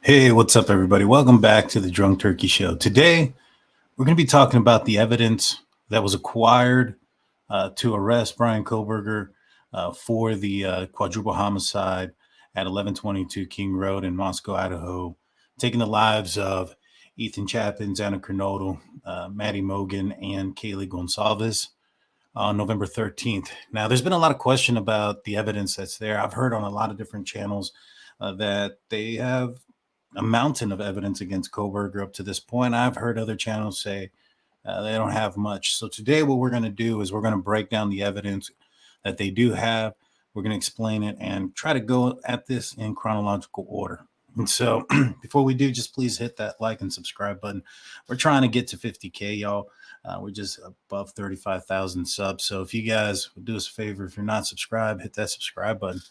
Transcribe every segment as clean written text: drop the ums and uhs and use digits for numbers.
Hey, what's up, everybody? Welcome back to the Drunk Turkey Show. Today, we're going to be talking about the evidence that was acquired to arrest Bryan Kohberger for the quadruple homicide at 1122 King Road in Moscow, Idaho, taking the lives of Ethan Chapin, Xana Kernodle, Madison Mogen, and Kaylee Goncalves on November 13th. Now, there's been a lot of question about the evidence that's there. I've heard on a lot of different channels that they have a mountain of evidence against Kohberger up to this point. I've heard other channels say they don't have much. So today what we're going to do is we're going to break down the evidence that they do have. We're going to explain it and try to go at this in chronological order. And so before we do, just please hit that like and subscribe button. We're trying to get to 50K, y'all. We're just above 35,000 subs. So if you guys would do us a favor, if you're not subscribed, hit that subscribe button.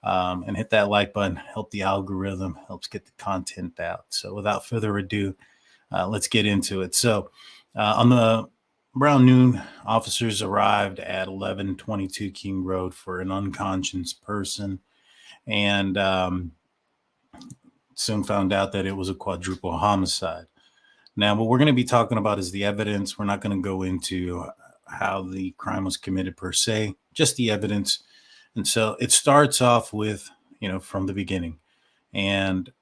And hit that like button, help the algorithm, helps get the content out. So without further ado, let's get into it. So on the around noon, officers arrived at 1122 King Road for an unconscious person, and soon found out that it was a quadruple homicide. Now, what we're going to be talking about is the evidence. We're not going to go into how the crime was committed per se, just the evidence. And so it starts off with, from the beginning. And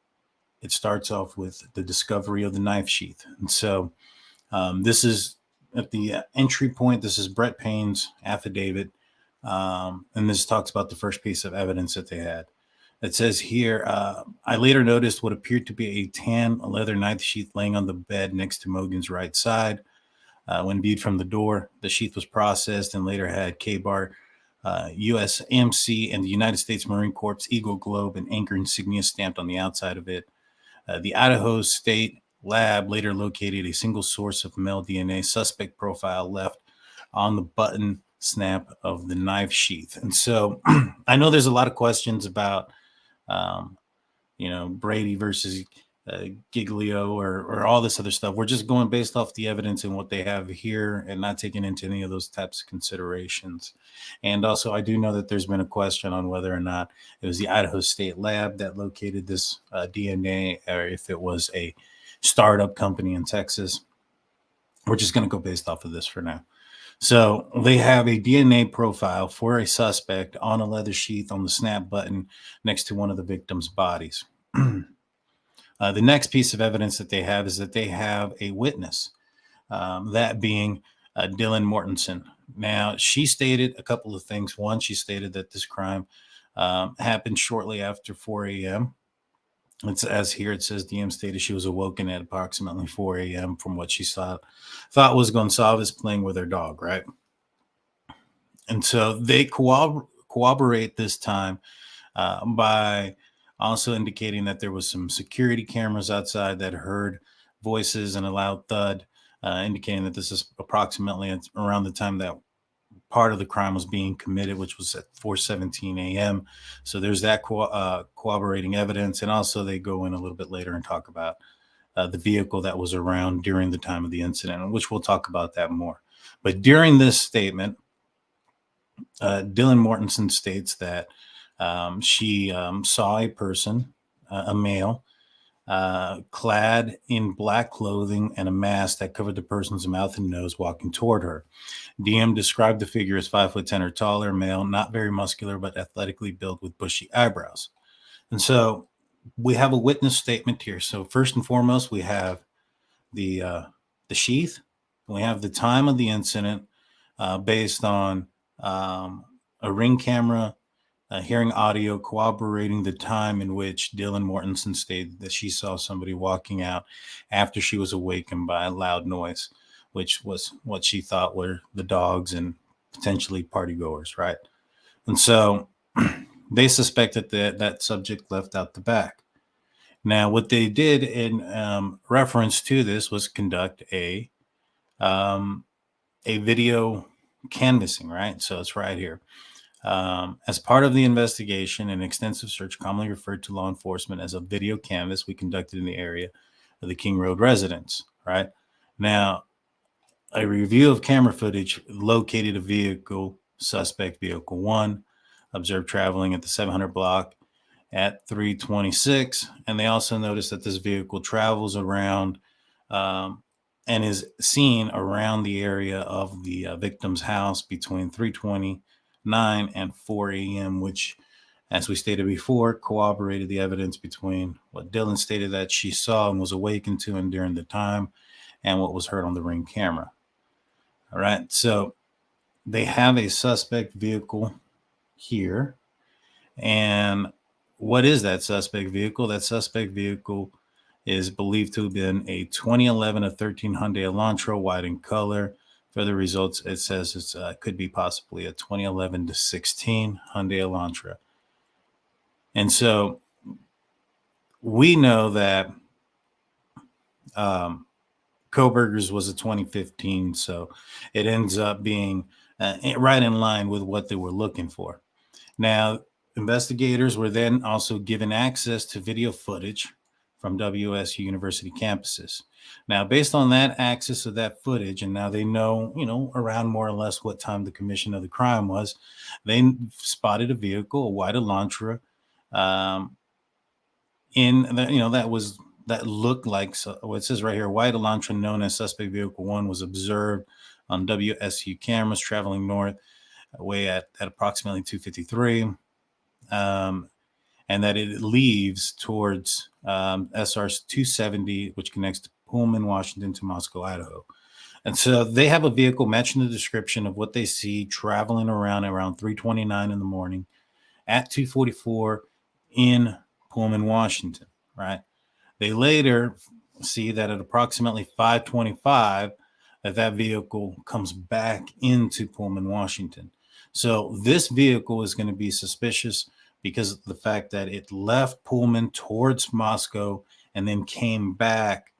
it starts off with the discovery of the knife sheath. And so this is at the entry point. This is Brett Payne's affidavit. And this talks about the first piece of evidence that they had. It says here, I later noticed what appeared to be a tan leather knife sheath laying on the bed next to Mogen's right side. When viewed from the door, the sheath was processed and later had K-bar, USMC, and the United States Marine Corps Eagle Globe and anchor insignia stamped on the outside of it. The Idaho State Lab later located a single source of male DNA suspect profile left on the button snap of the knife sheath. And so I know there's a lot of questions about, Brady versus Giglio or all this other stuff. We're just going based off the evidence and what they have here and not taking into any of those types of considerations. And also, I do know that there's been a question on whether or not it was the Idaho State Lab that located this DNA or if it was a startup company in Texas. We're just going to go based off of this for now. So they have a DNA profile for a suspect on a leather sheath on the snap button next to one of the victim's bodies. The next piece of evidence that they have is that they have a witness, that being Dylan Mortenson. Now, she stated a couple of things. One, she stated that this crime happened shortly after 4 a.m. It's as here it says DM stated she was awoken at approximately 4 a.m. from what she thought was Goncalves playing with her dog, right? And so they corroborate this time by also indicating that there was some security cameras outside that heard voices and a loud thud, indicating that this is approximately around the time that part of the crime was being committed, which was at 4:17 a.m. So there's that corroborating evidence. And also they go in a little bit later and talk about the vehicle that was around during the time of the incident, which we'll talk about that more. But during this statement, Dylan Mortenson states that she saw a person, a male, clad in black clothing and a mask that covered the person's mouth and nose walking toward her. DM described the figure as 5'10" or taller, male, not very muscular, but athletically built with bushy eyebrows. And so we have a witness statement here. So first and foremost, we have the sheath. We have the time of the incident based on a ring camera, hearing audio corroborating the time in which Dylan Mortenson stated that she saw somebody walking out after she was awakened by a loud noise, which was what she thought were the dogs and potentially partygoers, right? And so they suspected that subject left out the back. Now, what they did in reference to this was conduct a video canvassing, right? So it's right here. As part of the investigation, an extensive search commonly referred to law enforcement as a video canvass we conducted in the area of the King Road residence, right? Now, a review of camera footage located a vehicle, suspect vehicle 1, observed traveling at the 700 block at 3:26, and they also noticed that this vehicle travels around and is seen around the area of the victim's house between 3:29 and 4 a.m., which, as we stated before, corroborated the evidence between what Dylan stated that she saw and was awakened to and during the time, and what was heard on the Ring camera. All right, so they have a suspect vehicle here. And what is that suspect vehicle? That suspect vehicle is believed to have been a 2011 or 13 Hyundai Elantra, white in color. For the results, it says it could be possibly a 2011 to 16 Hyundai Elantra. And so we know that Kohberger's was a 2015, so it ends up being right in line with what they were looking for. Now, investigators were then also given access to video footage from WSU University campuses. Now, based on that access to that footage, and now they know, around more or less what time the commission of the crime was, they spotted a vehicle, a white Elantra, in that that looked like, so what it says right here, white Elantra known as suspect vehicle 1 was observed on WSU cameras traveling north way at approximately 2:53. And that it leaves towards SR 270, which connects to Pullman, Washington to Moscow, Idaho. And so they have a vehicle matching the description of what they see traveling around 3:29 in the morning at 2:44 in Pullman, Washington, right? They later see that at approximately 5:25 that vehicle comes back into Pullman, Washington. So this vehicle is going to be suspicious because of the fact that it left Pullman towards Moscow and then came back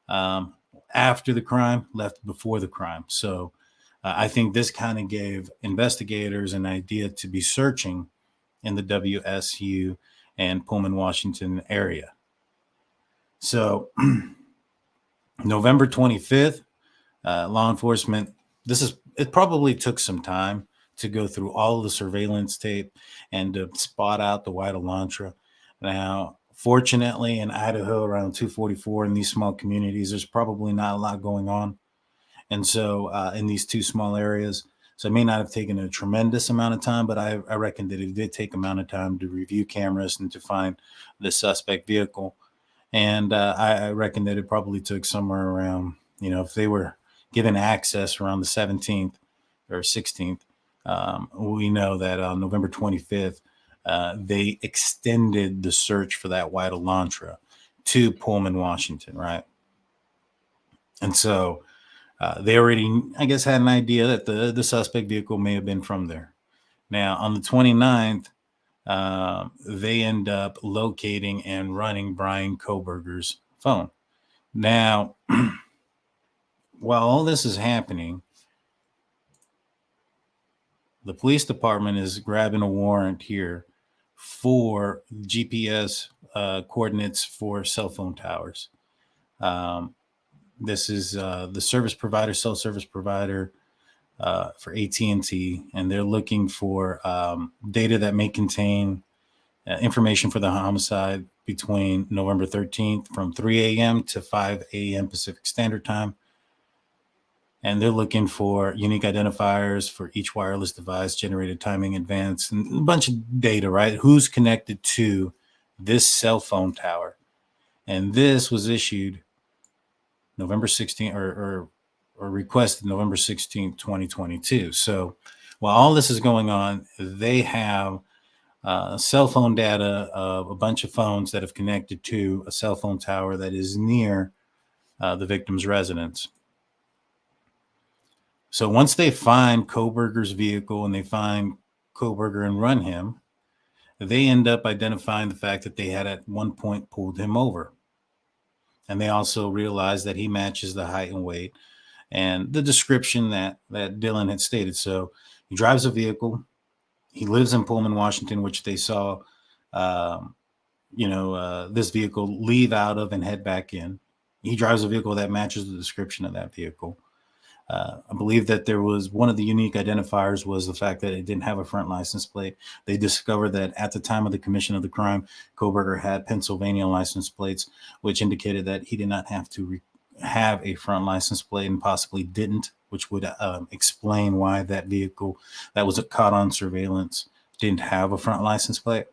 after the crime, left before the crime. So I think this kind of gave investigators an idea to be searching in the WSU and Pullman, Washington area. So November 25th, law enforcement, it probably took some time to go through all of the surveillance tape and to spot out the white Elantra. Now, fortunately, in Idaho, around 2:44 in these small communities, there's probably not a lot going on. And so in these two small areas, so it may not have taken a tremendous amount of time, but I reckon that it did take amount of time to review cameras and to find the suspect vehicle. And I reckon that it probably took somewhere around, if they were given access around the 17th or 16th, we know that on November 25th, they extended the search for that white Elantra to Pullman, Washington, right? And so they already, I guess, had an idea that the suspect vehicle may have been from there. Now, on the 29th, they end up locating and running Bryan Kohberger's phone. Now, while all this is happening, the police department is grabbing a warrant here for GPS coordinates for cell phone towers. This is the cell service provider for AT&T, and they're looking for data that may contain information for the homicide between November 13th from 3 a.m. to 5 a.m. Pacific Standard Time. And they're looking for unique identifiers for each wireless device, generated timing advance, and a bunch of data, right? Who's connected to this cell phone tower? And this was issued November 16th or requested November 16th, 2022. So while all this is going on, they have cell phone data of a bunch of phones that have connected to a cell phone tower that is near the victim's residence. So once they find Kohberger's vehicle and they find Kohberger and run him, they end up identifying the fact that they had at one point pulled him over. And they also realize that he matches the height and weight and the description that Dylan had stated. So he drives a vehicle. He lives in Pullman, Washington, which they saw, this vehicle leave out of and head back in. He drives a vehicle that matches the description of that vehicle. I believe that there was one of the unique identifiers was the fact that it didn't have a front license plate. They discovered that at the time of the commission of the crime, Kohberger had Pennsylvania license plates, which indicated that he did not have to have a front license plate and possibly didn't, which would explain why that vehicle that was caught on surveillance didn't have a front license plate.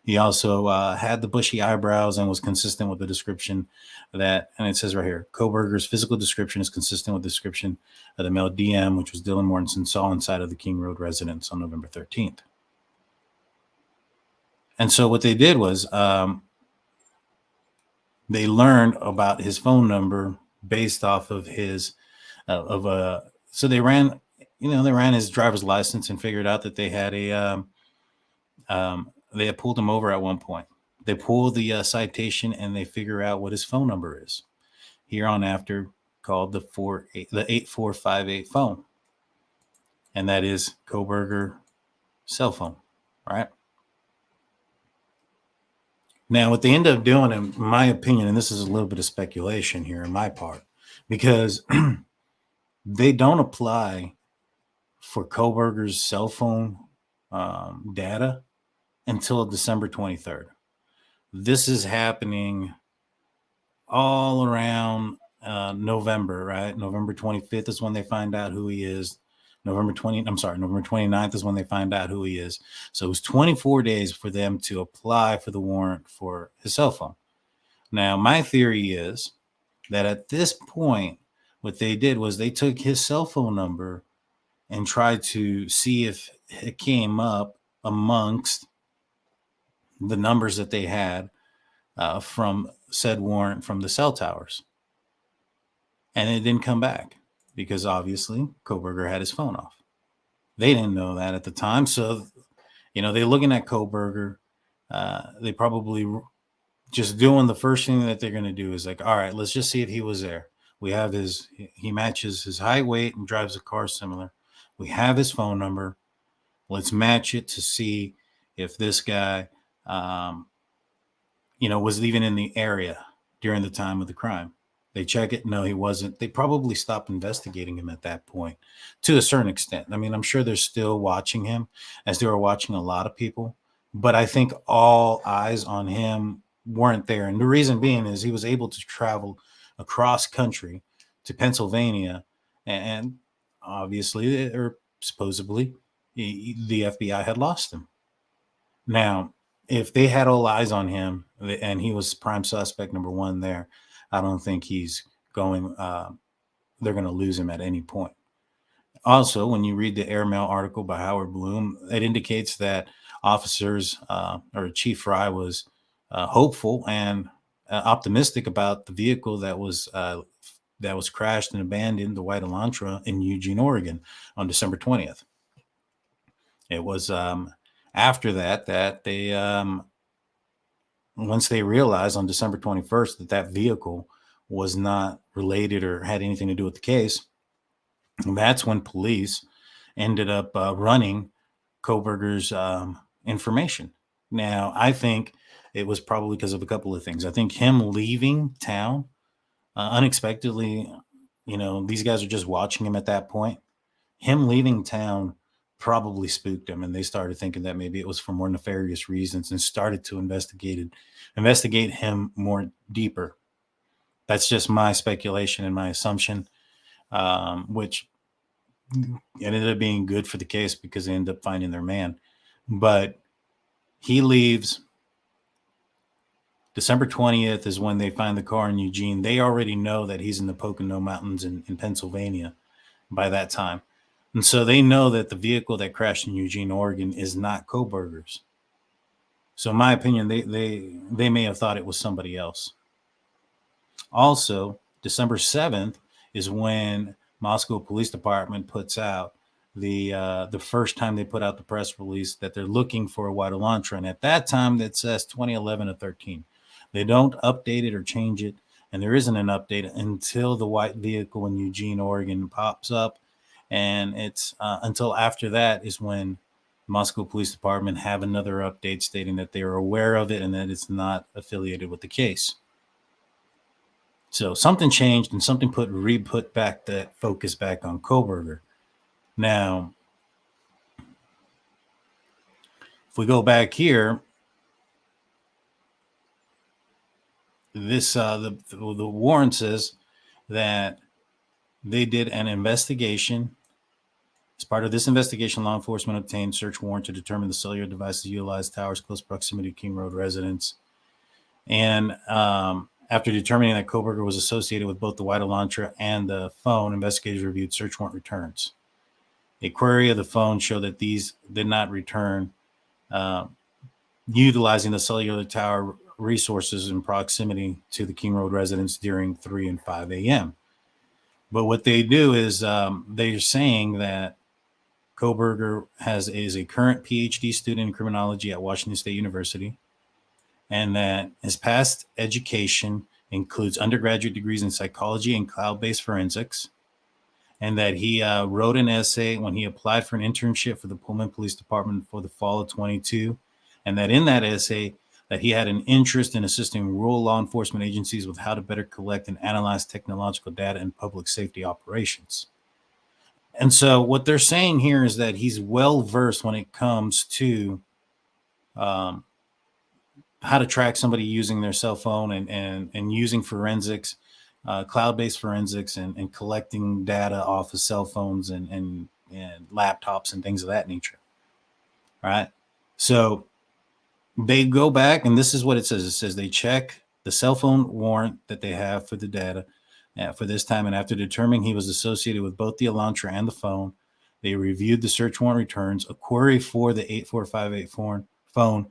He also had the bushy eyebrows and was consistent with the description that, and it says right here, Kohberger's physical description is consistent with the description of the male DM, which was Dylan Mortenson, saw inside of the King Road residence on November 13th. And so what they did was they learned about his phone number based off of his, so they ran, they ran his driver's license and figured out that they had they had pulled him over at one point. They pull the citation and they figure out what his phone number is. Here on after called the 8458 phone. And that is Kohberger cell phone, right? Now, what they end up doing, in my opinion, and this is a little bit of speculation here on my part, because they don't apply for Kohberger's cell phone data until December 23rd. This is happening all around November, right? November 25th is when they find out who he is. November 29th is when they find out who he is. So it was 24 days for them to apply for the warrant for his cell phone. Now, my theory is that at this point, what they did was they took his cell phone number and tried to see if it came up amongst the numbers that they had from said warrant from the cell towers. And it didn't come back because obviously Kohberger had his phone off. They didn't know that at the time. So, they're looking at Kohberger. They probably just doing the first thing that they're going to do is like, all right, let's just see if he was there. We have he matches his height, weight, and drives a car similar. We have his phone number. Let's match it to see if this guy, was even in the area during the time of the crime. They check it. No, he wasn't. They probably stopped investigating him at that point to a certain extent. I mean, I'm sure they're still watching him as they were watching a lot of people, but I think all eyes on him weren't there. And the reason being is he was able to travel across country to Pennsylvania, and obviously, or supposedly, the FBI had lost him. Now, if they had all eyes on him and he was prime suspect number one there, I don't think he's going, they're going to lose him at any point. Also, when you read the airmail article by Howard Bloom, it indicates that officers or Chief Fry was hopeful and optimistic about the vehicle that was crashed and abandoned, the white Elantra in Eugene, Oregon on December 20th. It was after that they once they realized on December 21st that vehicle was not related or had anything to do with the case, that's when police ended up running Kohberger's information. Now, I think it was probably because of a couple of things. I think him leaving town unexpectedly, these guys are just watching him at that point. Him leaving town probably spooked them, and they started thinking that maybe it was for more nefarious reasons and started to investigate him more deeper. That's just my speculation and my assumption, which ended up being good for the case because they ended up finding their man. But he leaves. December 20th is when they find the car in Eugene. They already know that he's in the Pocono Mountains in Pennsylvania by that time. And so they know that the vehicle that crashed in Eugene, Oregon is not Kohberger's. So in my opinion, they may have thought it was somebody else. Also, December 7th is when Moscow Police Department puts out the first time they put out the press release that they're looking for a white Elantra. And at that time, that says 2011 to 13. They don't update it or change it. And there isn't an update until the white vehicle in Eugene, Oregon pops up. And it's until after that is when Moscow Police Department have another update stating that they are aware of it and that it's not affiliated with the case. So something changed and something put back that focus back on Kohberger. Now, if we go back here, this the warrant says that they did an investigation. As part of this investigation, law enforcement obtained search warrant to determine the cellular devices utilized towers close proximity to King Road residents. And after determining that Kohberger was associated with both the White Elantra and the phone, investigators reviewed search warrant returns. A query of the phone showed that these did not return utilizing the cellular tower resources in proximity to the King Road residents during 3 and 5 a.m. But what they do is they're saying that Kohberger is a current PhD student in criminology at Washington State University, and that his past education includes undergraduate degrees in psychology and cloud-based forensics, and that he wrote an essay when he applied for an internship for the Pullman Police Department for the fall of 22, and that in that essay that he had an interest in assisting rural law enforcement agencies with how to better collect and analyze technological data in public safety operations. And so what they're saying here is that he's well versed when it comes to how to track somebody using their cell phone and using forensics, cloud-based forensics, and collecting data off of cell phones and laptops and things of that nature. All right. So they go back, and this is what it says. It says they check the cell phone warrant that they have for the data for this time, and after determining he was associated with both the Elantra and the phone, they reviewed the search warrant returns, a query for the 8458 phone,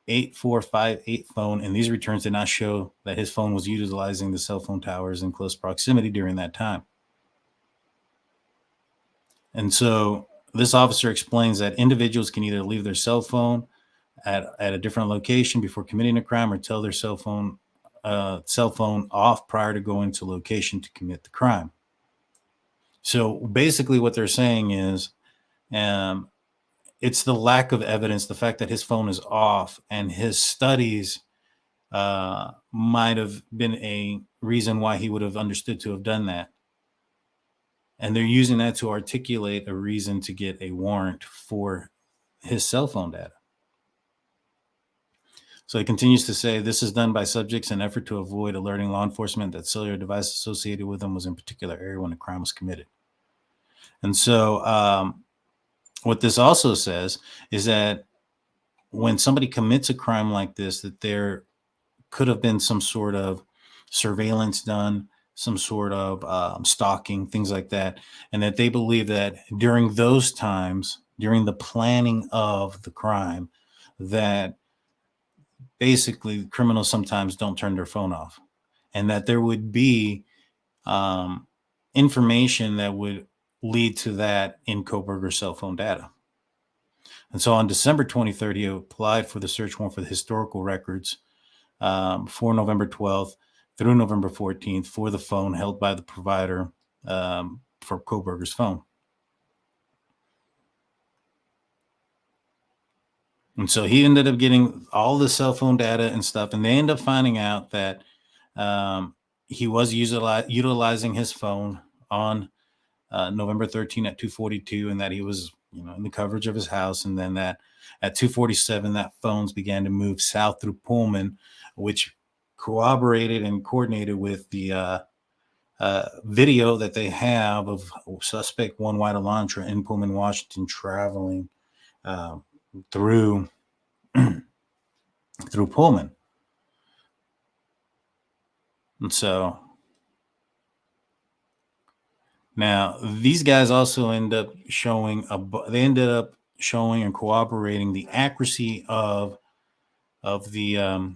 8458 phone, and these returns did not show that his phone was utilizing the cell phone towers in close proximity during that time. And so this officer explains that individuals can either leave their cell phone at a different location before committing a crime, or tell their cell phone off prior to going to location to commit the crime. So basically what they're saying is it's the lack of evidence, the fact that his phone is off, and his studies might have been a reason why he would have understood to have done that. And they're using that to articulate a reason to get a warrant for his cell phone data. So he continues to say this is done by subjects in an effort to avoid alerting law enforcement that cellular device associated with them was in a particular area when the crime was committed. And so what this also says is that when somebody commits a crime like this, that there could have been some sort of surveillance done, some sort of stalking, things like that, and that they believe that during those times, during the planning of the crime, that basically criminals sometimes don't turn their phone off, and that there would be information that would lead to that in Kohberger's cell phone data. And so on December 23rd, he applied for the search warrant for the historical records for November 12th through November 14th for the phone held by the provider for Kohberger's phone. And so he ended up getting all the cell phone data and stuff, and they end up finding out that he was utilizing his phone on November 13 at 2:42, and that he was, in the coverage of his house, and then that at 2:47 that phones began to move south through Pullman, which corroborated and coordinated with the video that they have of suspect one White Elantra in Pullman, Washington, traveling through Pullman. And so now these guys also ended up showing and corroborating the accuracy of the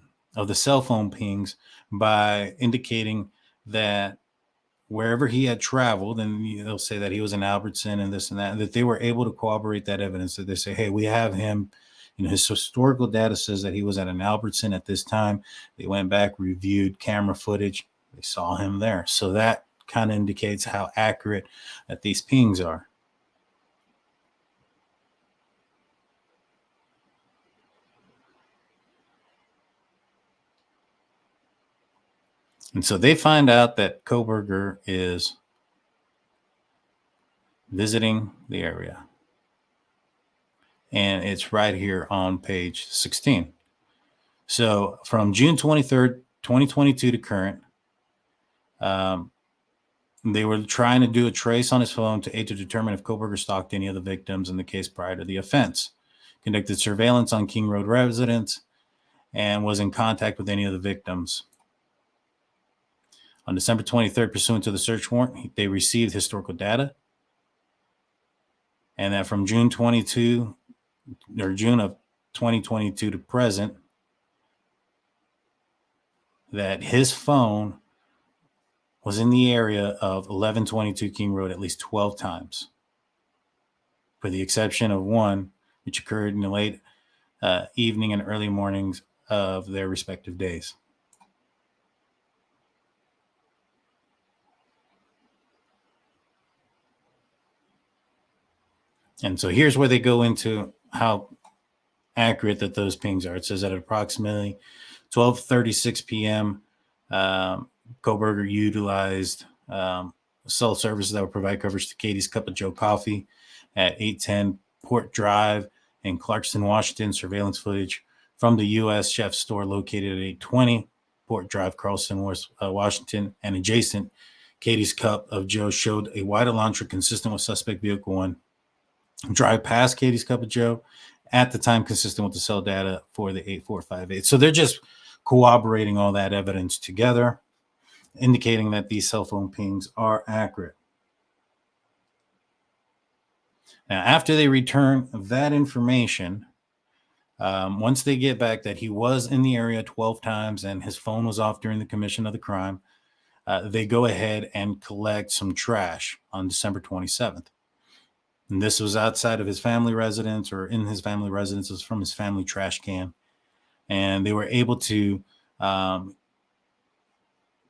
cell phone pings by indicating that wherever he had traveled, and they'll say that he was in Albertson and this and that they were able to corroborate that evidence. That they say, hey, we have him. His historical data says that he was at an Albertson at this time. They went back, reviewed camera footage. They saw him there. So that kind of indicates how accurate that these pings are. And so they find out that Kohberger is visiting the area. And it's right here on page 16. So from June 23rd, 2022 to current, they were trying to do a trace on his phone to aid to determine if Kohberger stalked any of the victims in the case prior to the offense, conducted surveillance on King Road residents, and was in contact with any of the victims. On December 23rd, pursuant to the search warrant, they received historical data, and that from June of 2022 to present, that his phone was in the area of 1122 King Road at least 12 times, for the exception of one, which occurred in the late evening and early mornings of their respective days. And so here's where they go into how accurate that those pings are. It says at approximately 12:36 p.m., Kohberger utilized cell services that would provide coverage to Katie's Cup of Joe Coffee at 810 Port Drive in Clarkston, Washington. Surveillance footage from the U.S. Chef store located at 820 Port Drive, Charleston, Washington, and adjacent Katie's Cup of Joe showed a wide Elantra consistent with suspect vehicle 1 drive past Katie's Cup of Joe at the time consistent with the cell data for the 8458. So they're just corroborating all that evidence together, indicating that these cell phone pings are accurate. Now, after they return that information, once they get back that he was in the area 12 times and his phone was off during the commission of the crime, they go ahead and collect some trash on December 27th. And this was outside of his family residence, or in his family residence. It was from his family trash can. And they were able to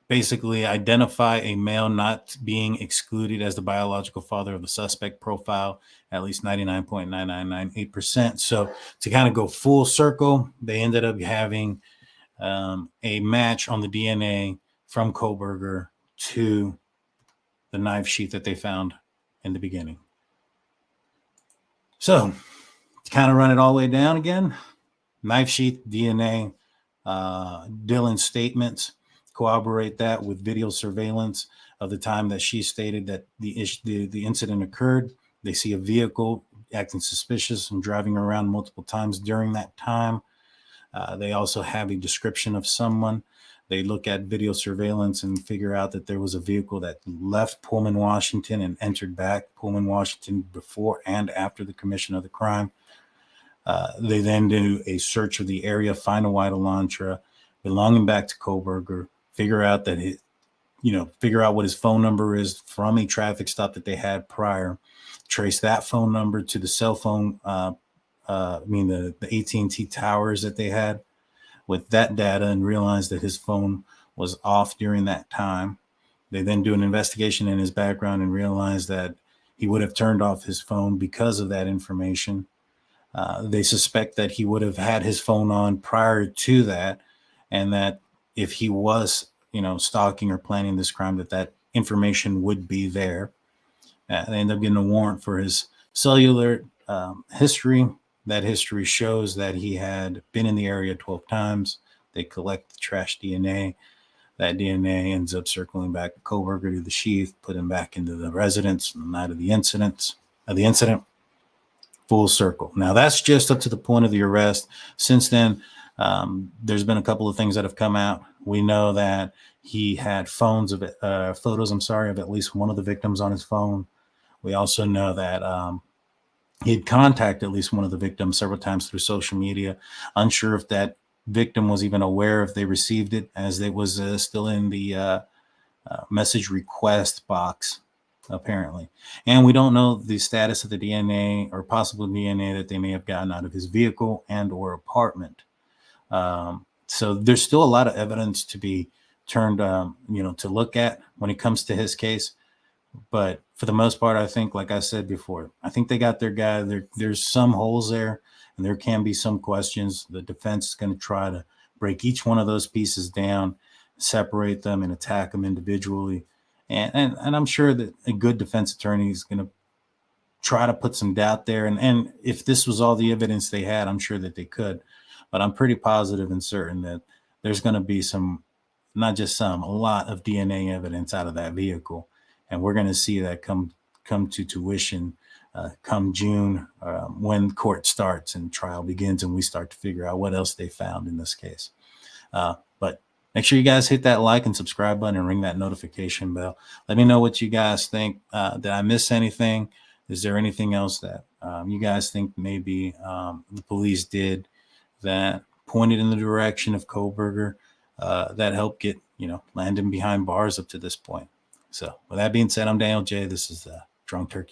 basically identify a male not being excluded as the biological father of the suspect profile, at least 99.9998%. So to kind of go full circle, they ended up having a match on the DNA from Kohberger to the knife sheath that they found in the beginning. So to kind of run it all the way down again, knife sheath, DNA, Dylan's statements, corroborate that with video surveillance of the time that she stated that the incident occurred. They see a vehicle acting suspicious and driving around multiple times during that time. They also have a description of someone. They look at video surveillance and figure out that there was a vehicle that left Pullman, Washington and entered back Pullman, Washington before and after the commission of the crime. They then do a search of the area, find a white Elantra belonging back to Kohberger, figure out what his phone number is from a traffic stop that they had prior, trace that phone number to the cell phone, the AT&T towers that they had with that data, and realize that his phone was off during that time. They then do an investigation in his background and realize that he would have turned off his phone because of that information. They suspect that he would have had his phone on prior to that, and that if he was, stalking or planning this crime, that information would be there. They end up getting a warrant for his cellular history. That history shows that he had been in the area 12 times. They collect the trash DNA. That DNA ends up circling back to Kohberger to the sheath, put him back into the residence on the night of the incident. Full circle. Now, that's just up to the point of the arrest. Since then, there's been a couple of things that have come out. We know that he had photos of at least one of the victims on his phone. We also know that he'd contacted at least one of the victims several times through social media. Unsure if that victim was even aware if they received it, as it was still in the message request box, apparently. And we don't know the status of the DNA or possible DNA that they may have gotten out of his vehicle and or apartment. So there's still a lot of evidence to be turned, to look at when it comes to his case. But for the most part, I think, like I said before, I think they got their guy. There's some holes there, and there can be some questions. The defense is going to try to break each one of those pieces down separate them and attack them individually. And I'm sure that a good defense attorney is going to try to put some doubt there. And if this was all the evidence they had, I'm sure that they could. But I'm pretty positive and certain that there's going to be some, not just some, a lot of DNA evidence out of that vehicle. And we're going to see that come to tuition come June when court starts and trial begins and we start to figure out what else they found in this case. But make sure you guys hit that like and subscribe button and ring that notification bell. Let me know what you guys think. Did I miss anything? Is there anything else that you guys think maybe the police did that pointed in the direction of Kohberger that helped get, land him behind bars up to this point? So with that being said, I'm Daniel J. This is the Drunk Turkey Show.